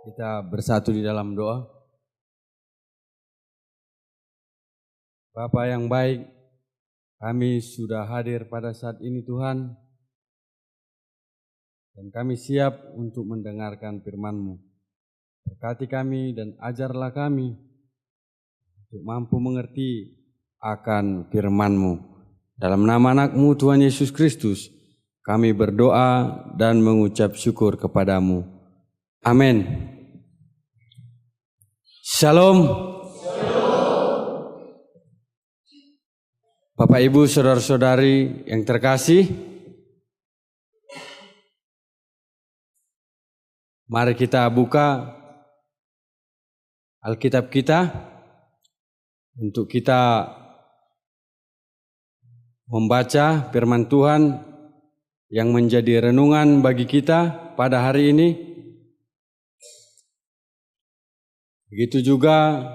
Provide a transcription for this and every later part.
Kita bersatu di dalam doa. Bapa yang baik, kami sudah hadir pada saat ini Tuhan, dan kami siap untuk mendengarkan firman-Mu. Berkati kami dan ajarlah kami untuk mampu mengerti akan firman-Mu. Dalam nama anak-Mu Tuhan Yesus Kristus, kami berdoa dan mengucap syukur kepadamu. Amin. Shalom. Bapak, Ibu, saudara-saudari yang terkasih, mari kita buka Alkitab kita untuk kita membaca firman Tuhan yang menjadi renungan bagi kita pada hari ini. Begitu juga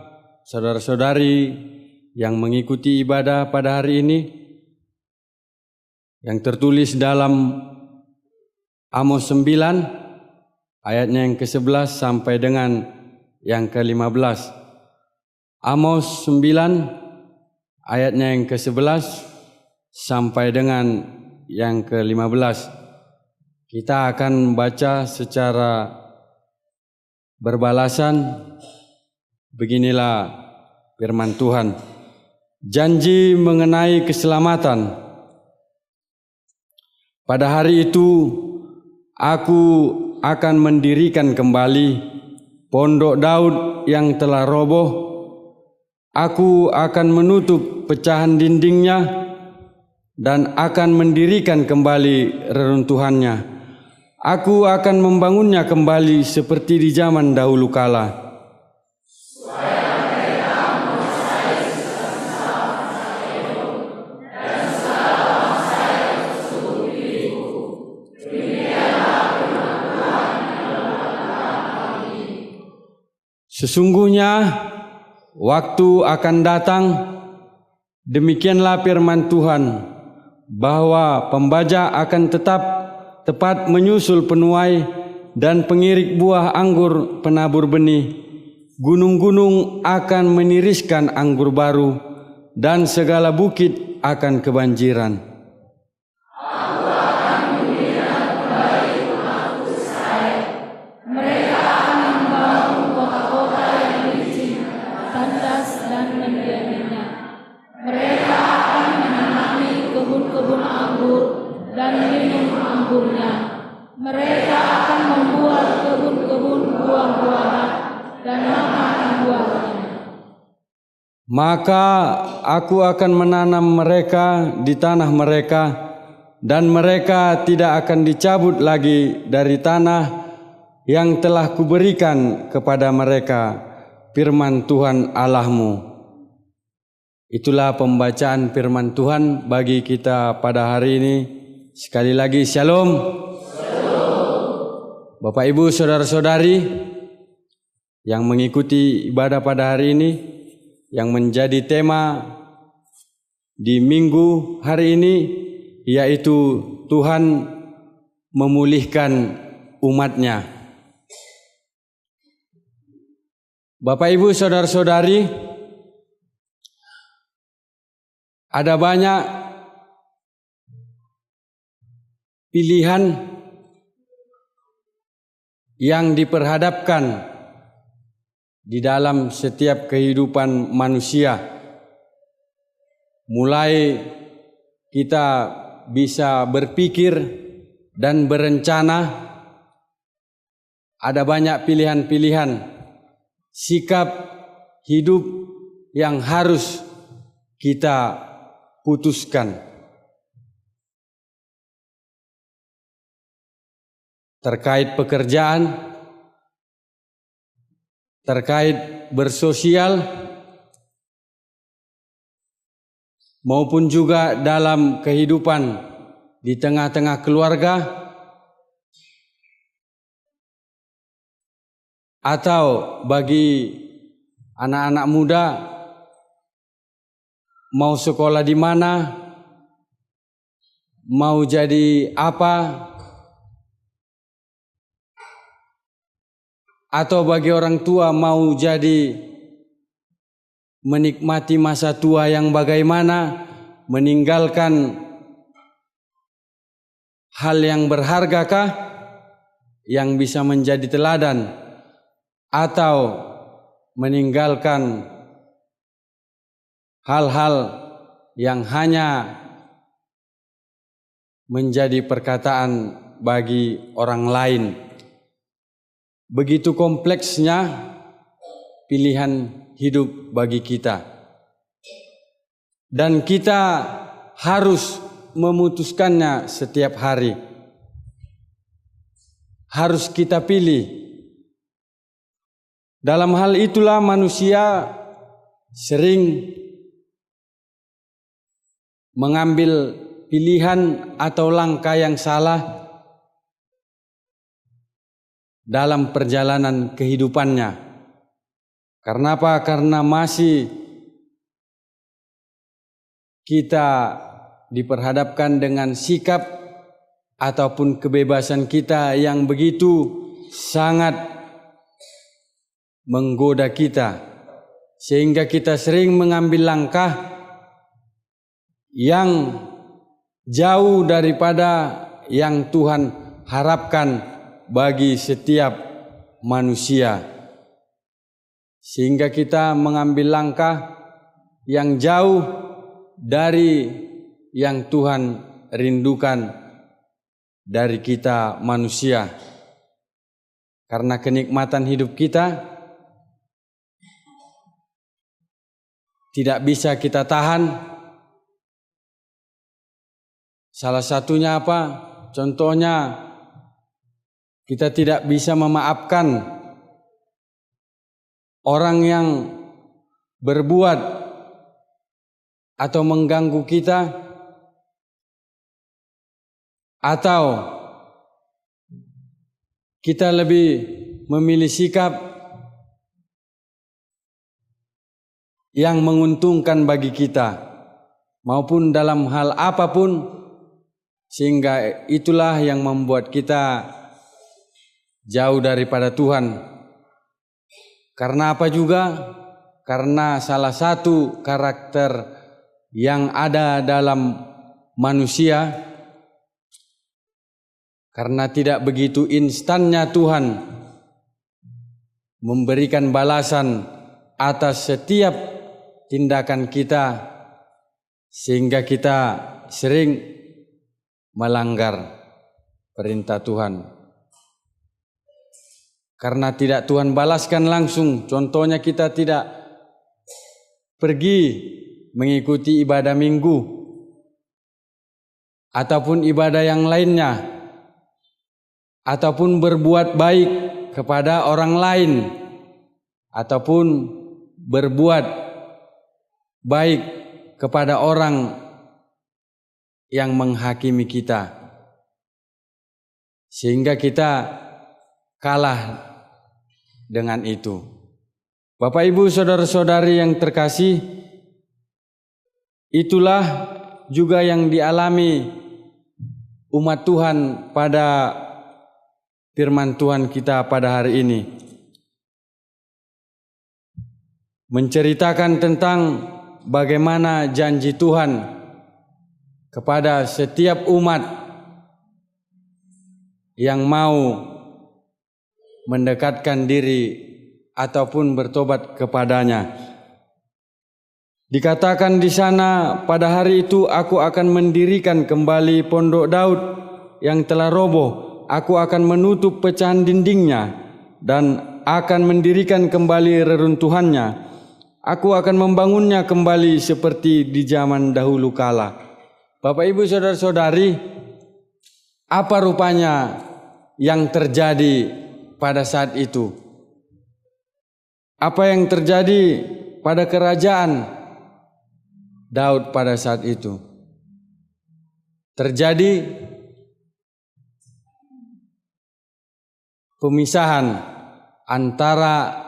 saudara-saudari yang mengikuti ibadah pada hari ini, yang tertulis dalam Amos 9 ayatnya yang ke-11 sampai dengan yang ke-15. Amos 9 ayatnya yang ke-11 sampai dengan yang ke-15. Kita akan baca secara berbalasan. Beginilah firman Tuhan. Janji mengenai keselamatan. Pada hari itu aku akan mendirikan kembali pondok Daud yang telah roboh. Aku akan menutup pecahan dindingnya dan akan mendirikan kembali reruntuhannya. Aku akan membangunnya kembali seperti di zaman dahulu kala. Sesungguhnya waktu akan datang, demikianlah firman Tuhan, bahwa pembajak akan tetap tepat menyusul penuai dan pengirik buah anggur penabur benih. Gunung-gunung akan meniriskan anggur baru dan segala bukit akan kebanjiran. Mereka akan membuat kebun-kebun buah-buahan dan makan buahnya. Maka aku akan menanam mereka di tanah mereka, dan mereka tidak akan dicabut lagi dari tanah yang telah kuberikan kepada mereka, firman Tuhan Allahmu. Itulah pembacaan firman Tuhan bagi kita pada hari ini. Sekali lagi, shalom. Bapak, Ibu, saudara-saudari yang mengikuti ibadah pada hari ini, yang menjadi tema di minggu hari ini, yaitu Tuhan memulihkan umatnya. Bapak, Ibu, saudara-saudari, ada banyak pilihan yang diperhadapkan di dalam setiap kehidupan manusia. Mulai kita bisa berpikir dan berencana, ada banyak pilihan-pilihan sikap hidup yang harus kita putuskan. Terkait pekerjaan, terkait bersosial, maupun juga dalam kehidupan di tengah-tengah keluarga, atau bagi anak-anak muda mau sekolah di mana, mau jadi apa, atau bagi orang tua mau jadi menikmati masa tua yang bagaimana, meninggalkan hal yang berhargakah yang bisa menjadi teladan, atau meninggalkan hal-hal yang hanya menjadi perkataan bagi orang lain. Begitu kompleksnya pilihan hidup bagi kita, dan kita harus memutuskannya setiap hari. Harus kita pilih. Dalam hal itulah manusia sering mengambil pilihan atau langkah yang salah dalam perjalanan kehidupannya. Karena apa? Karena masih kita diperhadapkan dengan sikap ataupun kebebasan kita yang begitu sangat menggoda kita, sehingga kita sering mengambil langkah yang jauh daripada yang Tuhan harapkan bagi setiap manusia, sehingga kita mengambil langkah yang jauh dari yang Tuhan rindukan dari kita manusia. Karena kenikmatan hidup kita tidak bisa kita tahan. Salah satunya apa? Contohnya, kita tidak bisa memaafkan orang yang berbuat atau mengganggu kita, atau kita lebih memilih sikap yang menguntungkan bagi kita, maupun dalam hal apapun, sehingga itulah yang membuat kita jauh daripada Tuhan. Karena apa juga? Karena salah satu karakter yang ada dalam manusia, karena tidak begitu instannya Tuhan memberikan balasan atas setiap tindakan kita, sehingga kita sering melanggar perintah Tuhan. Karena tidak Tuhan balaskan langsung. Contohnya, kita tidak pergi mengikuti ibadah minggu ataupun ibadah yang lainnya, ataupun berbuat baik kepada orang lain, ataupun berbuat baik kepada orang yang menghakimi kita, sehingga kita kalah dengan itu. Bapak, Ibu, saudara-saudari yang terkasih, itulah juga yang dialami umat Tuhan pada firman Tuhan kita pada hari ini. Menceritakan tentang bagaimana janji Tuhan kepada setiap umat yang mau mendekatkan diri ataupun bertobat kepadanya. Dikatakan di sana, pada hari itu aku akan mendirikan kembali pondok Daud yang telah roboh. Aku akan menutup pecahan dindingnya dan akan mendirikan kembali reruntuhannya. Aku akan membangunnya kembali seperti di zaman dahulu kala. Bapak, Ibu, saudara-saudari, apa rupanya yang terjadi pada saat itu? Apa yang terjadi pada kerajaan Daud pada saat itu? Terjadi pemisahan antara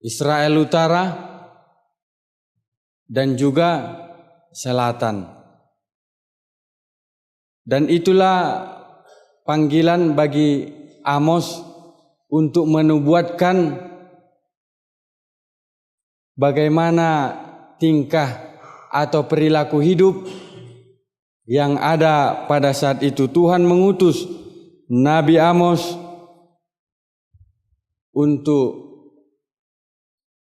Israel Utara dan juga Selatan. Dan itulah panggilan bagi Amos untuk menubuatkan bagaimana tingkah atau perilaku hidup yang ada pada saat itu. Tuhan mengutus Nabi Amos untuk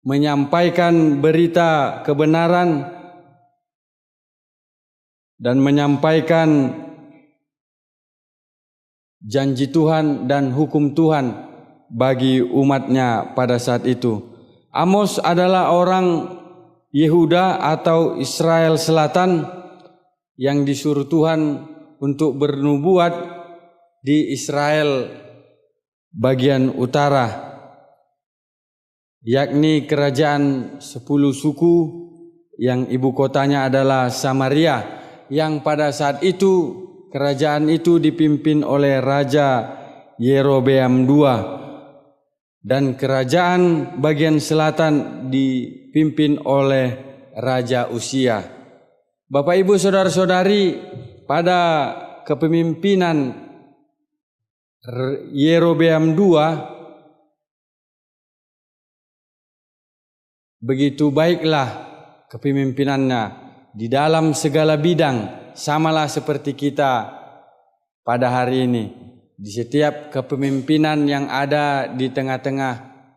menyampaikan berita kebenaran dan menyampaikan janji Tuhan dan hukum Tuhan bagi umatnya pada saat itu. Amos adalah orang Yehuda atau Israel Selatan yang disuruh Tuhan untuk bernubuat di Israel bagian utara, yakni kerajaan 10 suku yang ibu kotanya adalah Samaria, yang pada saat itu kerajaan itu dipimpin oleh Raja Yerobeam II dan kerajaan bagian selatan dipimpin oleh Raja Usia. Bapak Ibu saudara-saudari, pada kepemimpinan Yerobeam II begitu baiklah kepemimpinannya di dalam segala bidang, samalah seperti kita pada hari ini. Di setiap kepemimpinan yang ada di tengah-tengah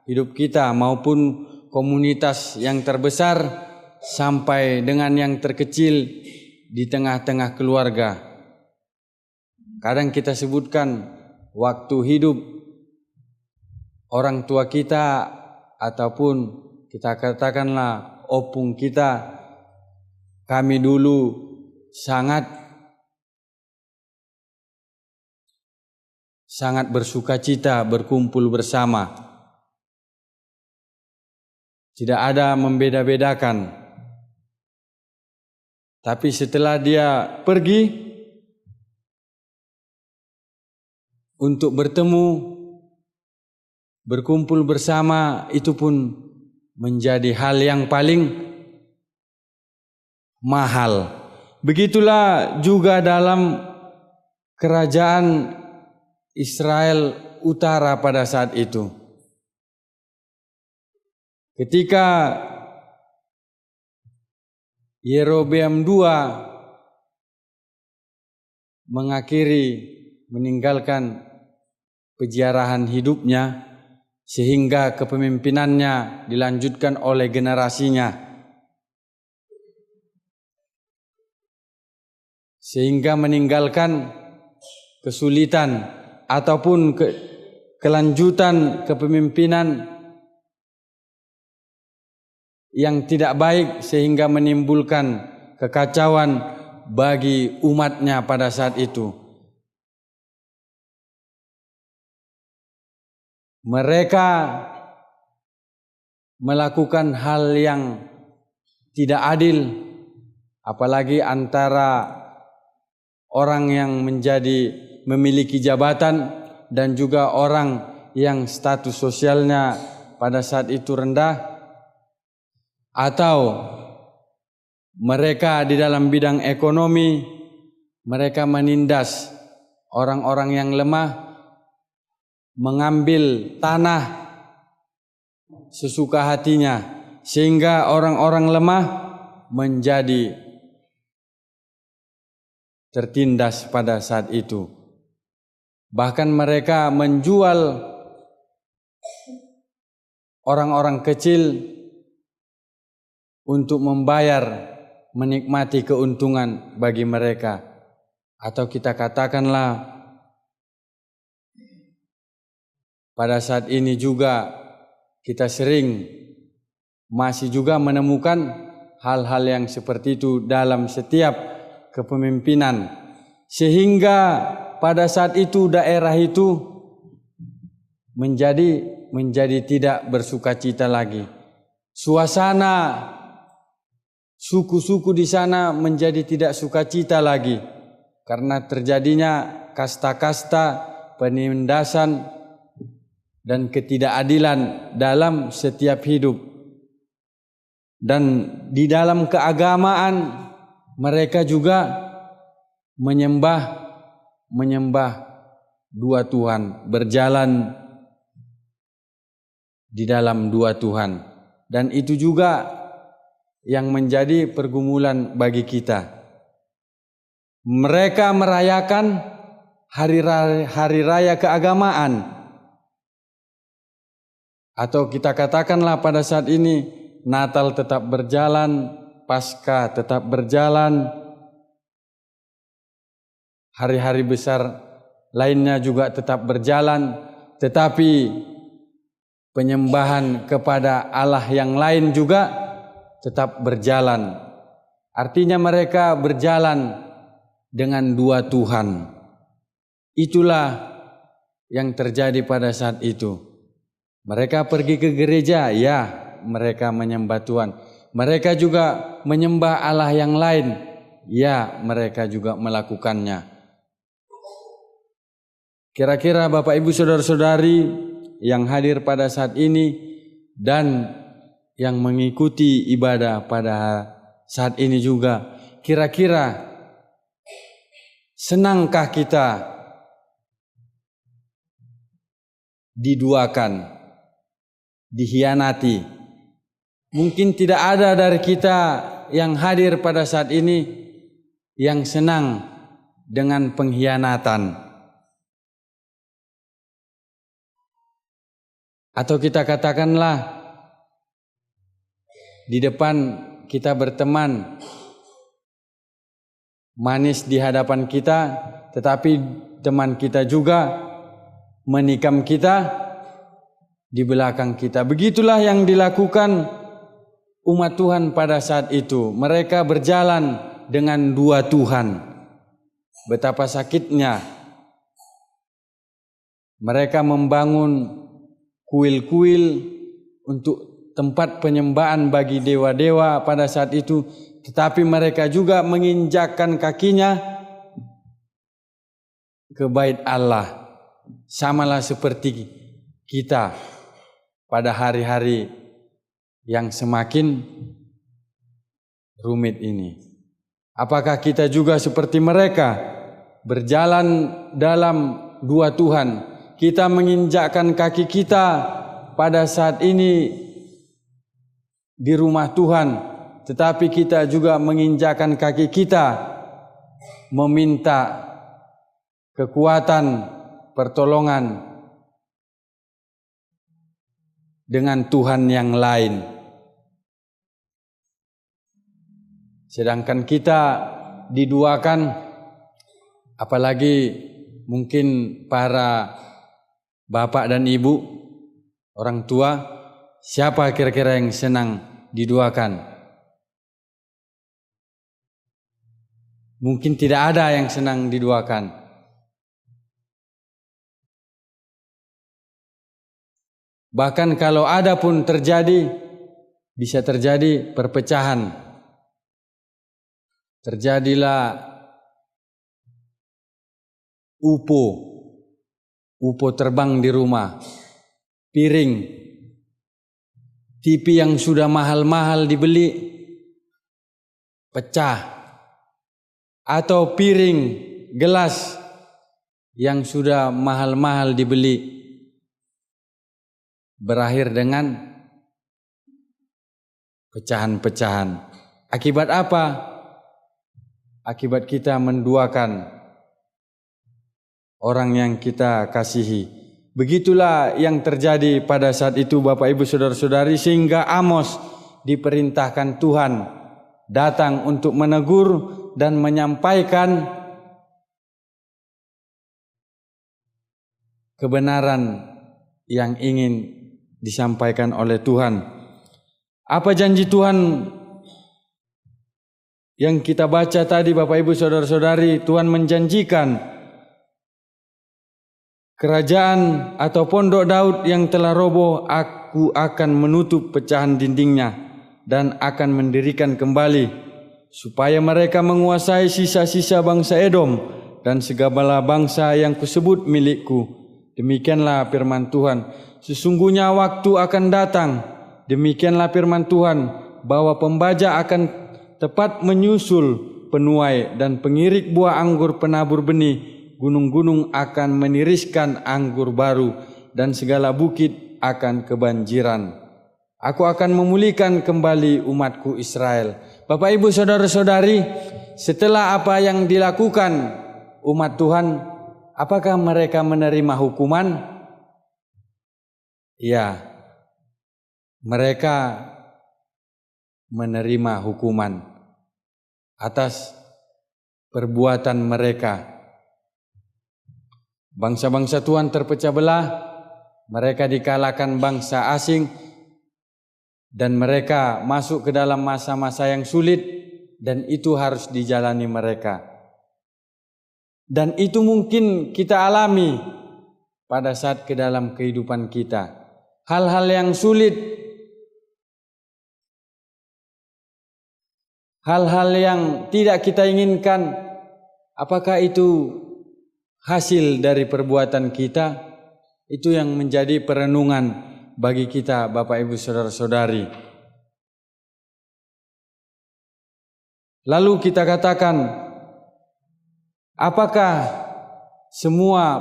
hidup kita maupun komunitas yang terbesar sampai dengan yang terkecil di tengah-tengah keluarga. Kadang kita sebutkan waktu hidup orang tua kita ataupun kita katakanlah opung kita, kami dulu sangat bersukacita berkumpul bersama. Tidak ada membeda-bedakan. Tapi setelah dia pergi untuk bertemu, berkumpul bersama, itu pun menjadi hal yang paling mahal. Begitulah juga dalam kerajaan Israel Utara pada saat itu. Ketika Yerobeam II meninggalkan peziarahan hidupnya sehingga kepemimpinannya dilanjutkan oleh generasinya, sehingga meninggalkan kesulitan ataupun kelanjutan kepemimpinan yang tidak baik sehingga menimbulkan kekacauan bagi umatnya pada saat itu. Mereka melakukan hal yang tidak adil, apalagi antara orang yang memiliki jabatan dan juga orang yang status sosialnya pada saat itu rendah, atau mereka di dalam bidang ekonomi, mereka menindas orang-orang yang lemah, mengambil tanah sesuka hatinya, sehingga orang-orang lemah menjadi tertindas pada saat itu. Bahkan mereka menjual orang-orang kecil untuk menikmati keuntungan bagi mereka. Atau kita katakanlah pada saat ini juga kita masih juga menemukan hal-hal yang seperti itu dalam setiap kepemimpinan, sehingga pada saat itu daerah itu menjadi tidak bersukacita lagi. Suasana suku-suku di sana menjadi tidak sukacita lagi karena terjadinya kasta-kasta, penindasan dan ketidakadilan dalam setiap hidup. Dan di dalam keagamaan mereka juga menyembah dua Tuhan, berjalan di dalam dua Tuhan. Dan itu juga yang menjadi pergumulan bagi kita. Mereka merayakan hari raya keagamaan, atau kita katakanlah pada saat ini Natal tetap berjalan, Paskah tetap berjalan, hari-hari besar lainnya juga tetap berjalan, tetapi penyembahan kepada Allah yang lain juga tetap berjalan. Artinya mereka berjalan dengan dua Tuhan. Itulah yang terjadi pada saat itu. Mereka pergi ke gereja, ya, mereka menyembah Tuhan. Mereka juga menyembah Allah yang lain, ya, mereka juga melakukannya. Kira-kira Bapak Ibu Saudara-saudari yang hadir pada saat ini dan yang mengikuti ibadah pada saat ini juga, kira-kira senangkah kita diduakan, dikhianati? Mungkin tidak ada dari kita yang hadir pada saat ini yang senang dengan pengkhianatan. Atau kita katakanlah di depan kita berteman, manis di hadapan kita, tetapi teman kita juga menikam kita di belakang kita. Begitulah yang dilakukan umat Tuhan pada saat itu. Mereka berjalan dengan dua Tuhan. Betapa sakitnya. Mereka membangun kuil-kuil untuk tempat penyembahan bagi dewa-dewa pada saat itu, tetapi mereka juga menginjakkan kakinya ke bait Allah. Samalah seperti kita pada hari-hari yang semakin rumit ini. Apakah kita juga seperti mereka berjalan dalam dua Tuhan? Kita menginjakkan kaki kita pada saat ini di rumah Tuhan, tetapi kita juga menginjakkan kaki kita meminta kekuatan, pertolongan dengan Tuhan yang lain. Sedangkan kita diduakan, apalagi mungkin para bapak dan ibu, orang tua, siapa kira-kira yang senang diduakan? Mungkin tidak ada yang senang diduakan. Bahkan kalau ada pun terjadi, bisa terjadi perpecahan. Terjadilah UFO terbang di rumah, piring, TV yang sudah mahal-mahal dibeli, pecah. Atau piring, gelas yang sudah mahal-mahal dibeli, berakhir dengan pecahan-pecahan. Akibat apa? Akibat kita menduakan orang yang kita kasihi. Begitulah yang terjadi pada saat itu Bapak Ibu Saudara-saudari, sehingga Amos diperintahkan Tuhan datang untuk menegur dan menyampaikan kebenaran yang ingin disampaikan oleh Tuhan. Apa janji Tuhan yang kita baca tadi Bapak Ibu Saudara-saudari? Tuhan menjanjikan kerajaan atau pondok Daud yang telah roboh, aku akan menutup pecahan dindingnya dan akan mendirikan kembali, supaya mereka menguasai sisa-sisa bangsa Edom dan segala bangsa yang kusebut milikku. Demikianlah firman Tuhan. Sesungguhnya waktu akan datang, demikianlah firman Tuhan, bahwa pembajak akan tepat menyusul penuai dan pengirik buah anggur penabur benih gunung-gunung akan meniriskan anggur baru, dan segala bukit akan kebanjiran. Aku akan memulihkan kembali umatku Israel. Bapak, Ibu, saudara-saudari, setelah apa yang dilakukan umat Tuhan, apakah mereka menerima hukuman? Ya, mereka menerima hukuman atas perbuatan mereka. Bangsa-bangsa Tuhan terpecah belah, mereka dikalahkan bangsa asing, dan mereka masuk ke dalam masa-masa yang sulit, dan itu harus dijalani mereka. Dan itu mungkin kita alami pada saat ke dalam kehidupan kita. Hal-hal yang sulit, hal-hal yang tidak kita inginkan, apakah itu hasil dari perbuatan kita? Itu yang menjadi perenungan bagi kita, Bapak, Ibu, saudara-saudari. Lalu kita katakan, apakah semua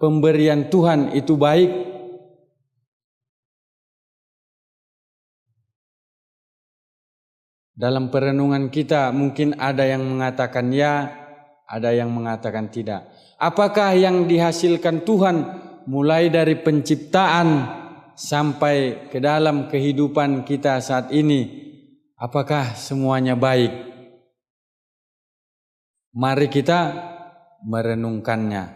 pemberian Tuhan itu baik? Dalam perenungan kita mungkin ada yang mengatakan ya, ada yang mengatakan tidak. Apakah yang dihasilkan Tuhan mulai dari penciptaan sampai ke dalam kehidupan kita saat ini, apakah semuanya baik? Mari kita merenungkannya.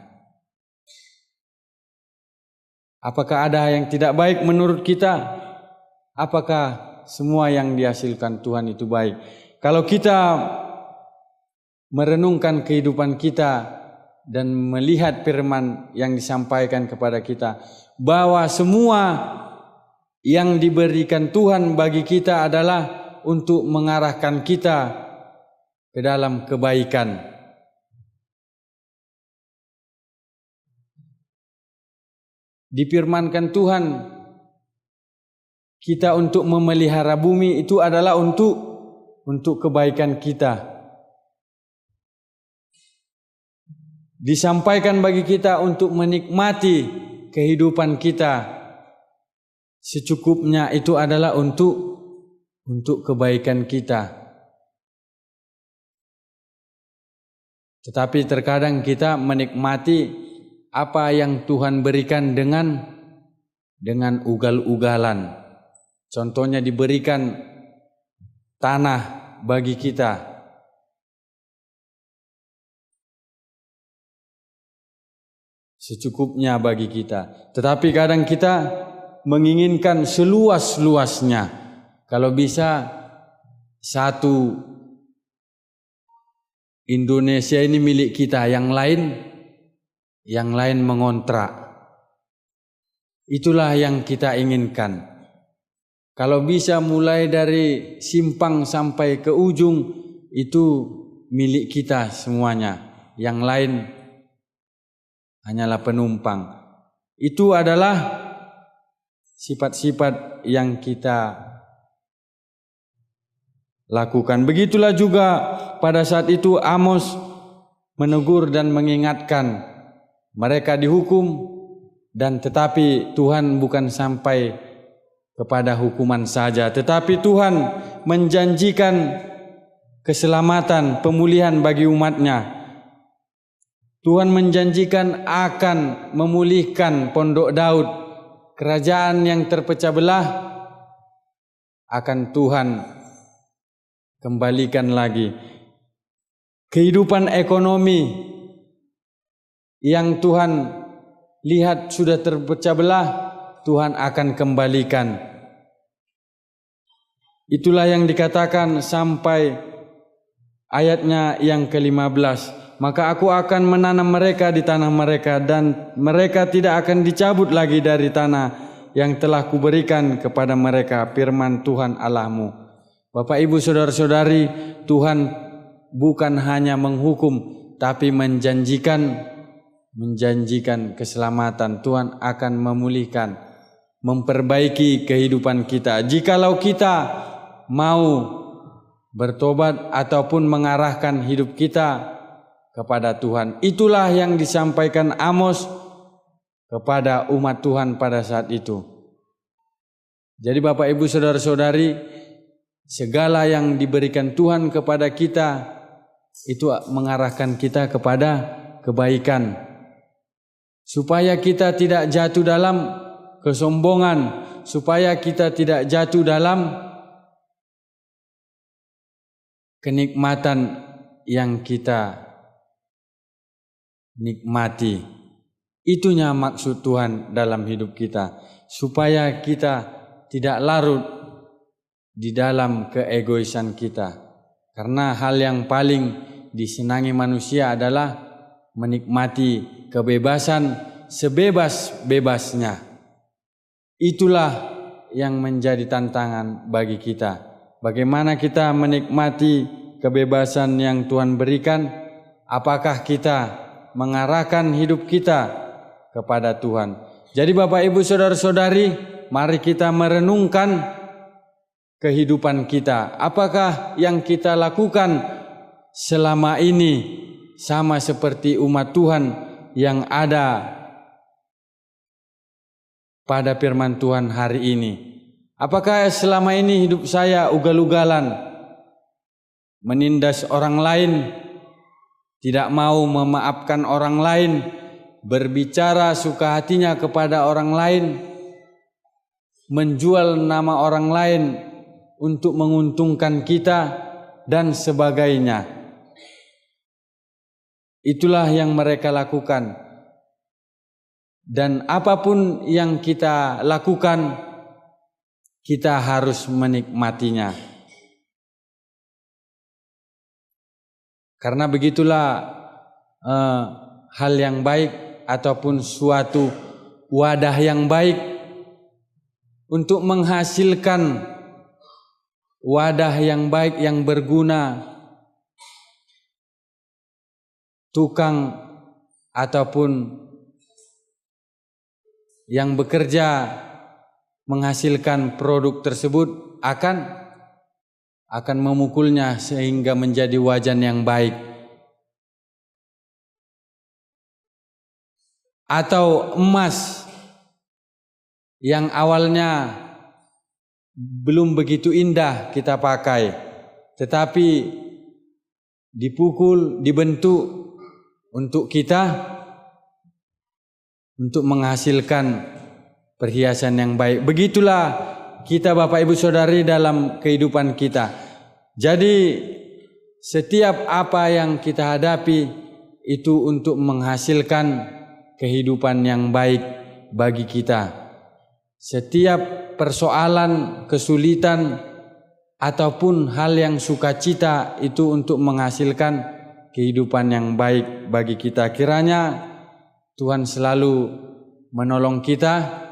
Apakah ada yang tidak baik menurut kita? Apakah semua yang dihasilkan Tuhan itu baik? Kalau kita merenungkan kehidupan kita dan melihat firman yang disampaikan kepada kita, bahwa semua yang diberikan Tuhan bagi kita adalah untuk mengarahkan kita ke dalam kebaikan. Difirmankan Tuhan, kita untuk memelihara bumi itu adalah untuk kebaikan kita. Disampaikan bagi kita untuk menikmati kehidupan kita secukupnya, itu adalah untuk kebaikan kita. Tetapi terkadang kita menikmati apa yang Tuhan berikan dengan ugal-ugalan. Contohnya diberikan tanah bagi kita, secukupnya bagi kita. Tetapi kadang kita menginginkan seluas-luasnya. Kalau bisa satu Indonesia ini milik kita, yang lain mengontrak. Itulah yang kita inginkan. Kalau bisa mulai dari simpang sampai ke ujung, itu milik kita semuanya. Yang lain hanyalah penumpang. Itu adalah sifat-sifat yang kita lakukan. Begitulah juga pada saat itu Amos menegur dan mengingatkan mereka dihukum, dan tetapi Tuhan bukan sampai kepada hukuman saja, tetapi Tuhan menjanjikan keselamatan, pemulihan bagi umatnya. Tuhan menjanjikan akan memulihkan Pondok Daud, kerajaan yang terpecah belah akan Tuhan kembalikan lagi. Kehidupan ekonomi yang Tuhan lihat sudah terpecah belah, Tuhan akan kembalikan. Itulah yang dikatakan sampai ayatnya yang ke-15. Maka aku akan menanam mereka di tanah mereka, dan mereka tidak akan dicabut lagi dari tanah yang telah kuberikan kepada mereka, firman Tuhan Allahmu. Bapak, Ibu, saudara-saudari, Tuhan bukan hanya menghukum, tapi menjanjikan keselamatan. Tuhan akan memulihkan, memperbaiki kehidupan kita. Jikalau kita mau bertobat ataupun mengarahkan hidup kita kepada Tuhan. Itulah yang disampaikan Amos kepada umat Tuhan pada saat itu. Jadi Bapak Ibu saudara-saudari, segala yang diberikan Tuhan kepada kita itu mengarahkan kita kepada kebaikan. Supaya kita tidak jatuh dalam kesombongan, supaya kita tidak jatuh dalam kenikmatan yang kita nikmati. Itunya maksud Tuhan dalam hidup kita, supaya kita tidak larut di dalam keegoisan kita. Karena hal yang paling disenangi manusia adalah menikmati kebebasan sebebas-bebasnya. Itulah yang menjadi tantangan bagi kita. Bagaimana kita menikmati kebebasan yang Tuhan berikan? Apakah kita mengarahkan hidup kita kepada Tuhan? Jadi Bapak Ibu saudara-saudari, mari kita merenungkan kehidupan kita. Apakah yang kita lakukan selama ini sama seperti umat Tuhan yang ada pada firman Tuhan hari ini? Apakah selama ini hidup saya ugal-ugalan, menindas orang lain, tidak mau memaafkan orang lain, berbicara suka hatinya kepada orang lain, menjual nama orang lain untuk menguntungkan kita, dan sebagainya. Itulah yang mereka lakukan. Dan apapun yang kita lakukan, kita harus menikmatinya. Karena begitulah hal yang baik ataupun suatu wadah yang baik untuk menghasilkan wadah yang baik yang berguna. Tukang ataupun yang bekerja menghasilkan produk tersebut akan memukulnya sehingga menjadi wajan yang baik. Atau emas yang awalnya belum begitu indah kita pakai, tetapi dipukul, dibentuk untuk kita untuk menghasilkan perhiasan yang baik. Begitulah kita Bapak Ibu Saudari dalam kehidupan kita. Jadi setiap apa yang kita hadapi itu untuk menghasilkan kehidupan yang baik bagi kita. Setiap persoalan, kesulitan ataupun hal yang sukacita itu untuk menghasilkan kehidupan yang baik bagi kita. Kiranya Tuhan selalu menolong kita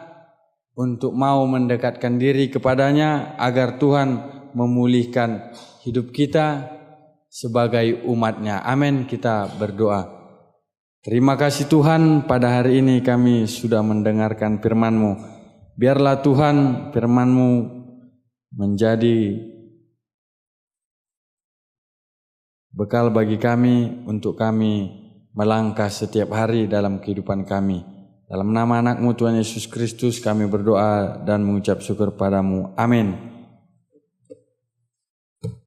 untuk mau mendekatkan diri kepadanya agar Tuhan memulihkan hidup kita sebagai umatnya. Amin. Kita berdoa. Terima kasih Tuhan, pada hari ini kami sudah mendengarkan firman-Mu. Biarlah Tuhan firman-Mu menjadi bekal bagi kami untuk kami melangkah setiap hari dalam kehidupan kami. Dalam nama anak-Mu Tuhan Yesus Kristus kami berdoa dan mengucap syukur padamu. Amin.